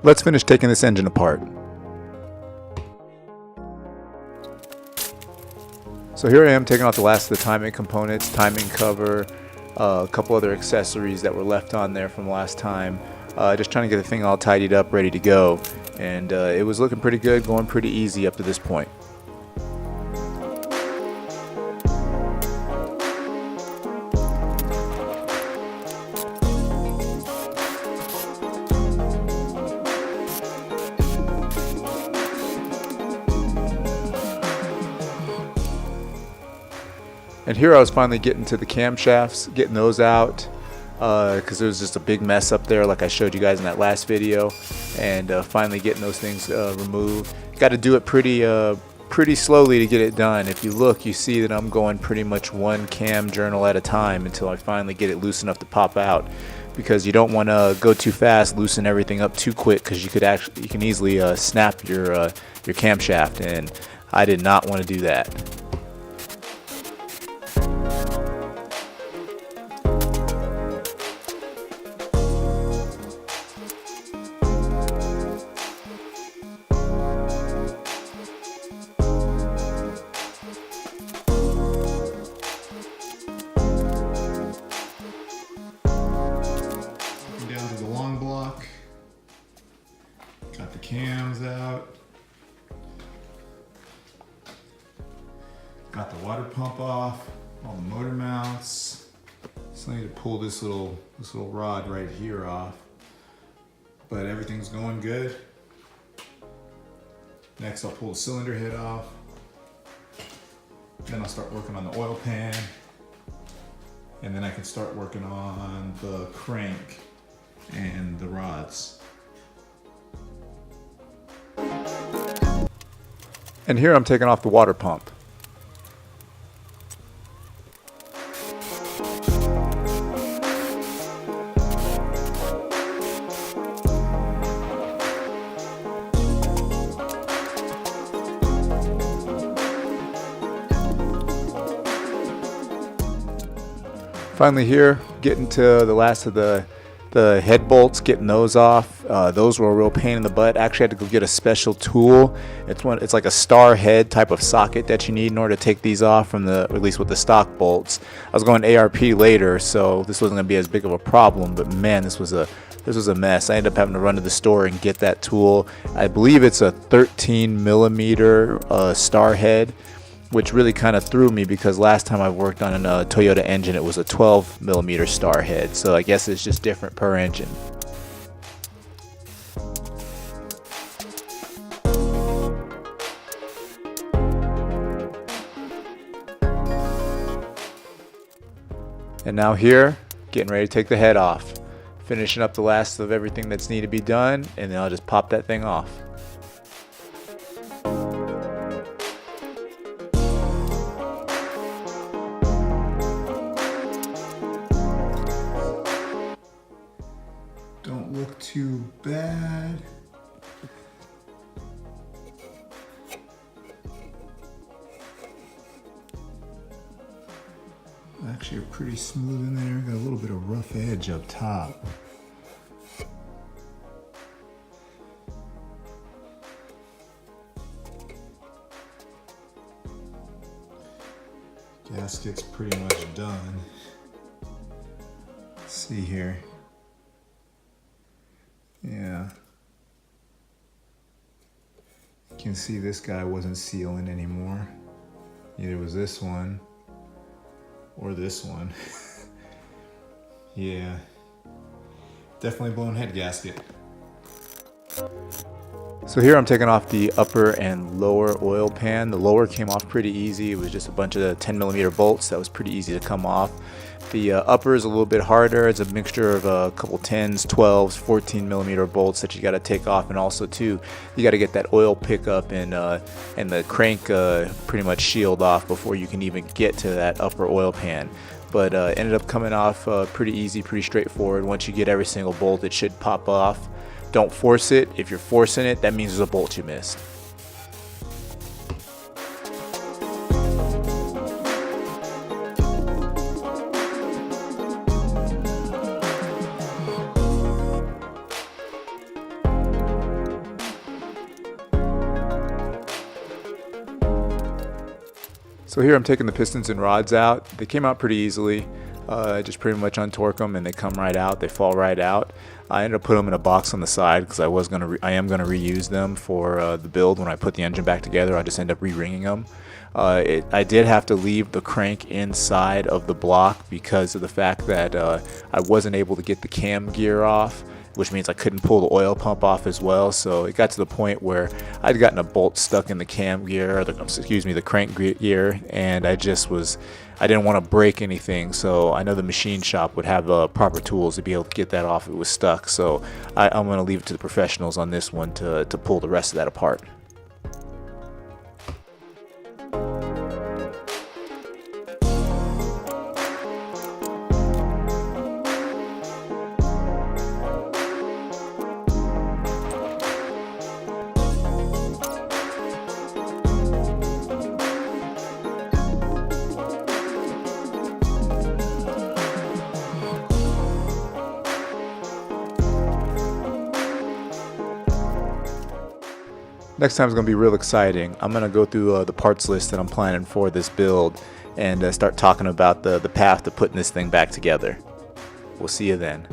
Let's finish taking this engine apart. So here I am taking out the last of the timing components, timing cover, a couple other accessories that were left on there from last time. Just trying to get the thing all tidied up, ready to go. And it was looking pretty good, going pretty easy up to this point. And here I was finally getting to the camshafts, getting those out, because there was just a big mess up there like I showed you guys in that last video, and finally getting those things removed. Got to do it pretty slowly to get it done. If you look, you see that I'm going pretty much one cam journal at a time until I finally get it loose enough to pop out, because you don't want to go too fast, loosen everything up too quick, because you can easily snap your camshaft, and I did not want to do that. Down to the long block. Got the cams out. Got the water pump off. All the motor mounts. Still need to pull this little rod right here off. But everything's going good. Next I'll pull the cylinder head off. Then I'll start working on the oil pan. And then I can start working on the crank and the rods. And here I'm taking off the water pump. Finally here, getting to the last of the head bolts, getting those off. Those were a real pain in the butt. Actually, I had to go get a special tool. It's like a star head type of socket that you need in order to take these off from at least with the stock bolts. I was going ARP later, so this wasn't gonna be as big of a problem. But man, this was a mess. I ended up having to run to the store and get that tool. I believe it's a 13mm star head, which really kind of threw me because last time I worked on a Toyota engine, it was a 12mm star head. So I guess it's just different per engine. And now here, getting ready to take the head off. Finishing up the last of everything that's needed to be done, and then I'll just pop that thing off. Don't look too bad. Actually, are pretty smooth in there. Got a little bit of rough edge up top. Gasket's pretty much done. Let's see here. Yeah. You can see this guy wasn't sealing anymore. Neither was this one. Or this one. Yeah. Definitely blown head gasket. So here I'm taking off the upper and lower oil pan. The lower came off pretty easy. It was just a bunch of 10mm bolts that was pretty easy to come off. The upper is a little bit harder. It's a mixture of a couple 10s, 12s, 14mm bolts that you got to take off, and also too, you got to get that oil pickup and the crank pretty much shield off before you can even get to that upper oil pan. But ended up coming off pretty easy, pretty straightforward. Once you get every single bolt, it should pop off. Don't force it. If you're forcing it, that means there's a bolt you missed. So here I'm taking the pistons and rods out. They came out pretty easily. I just pretty much untorque them and they come right out. They fall right out. I ended up putting them in a box on the side because I am gonna reuse them for the build when I put the engine back together. I just end up re-ringing them. I did have to leave the crank inside of the block because of the fact that I wasn't able to get the cam gear off, which means I couldn't pull the oil pump off as well. So it got to the point where I'd gotten a bolt stuck in the cam gear, or the crank gear, and I didn't want to break anything. So I know the machine shop would have proper tools to be able to get that off if it was stuck. So I'm going to leave it to the professionals on this one to pull the rest of that apart. Next time is going to be real exciting. I'm going to go through the parts list that I'm planning for this build and start talking about the path to putting this thing back together. We'll see you then.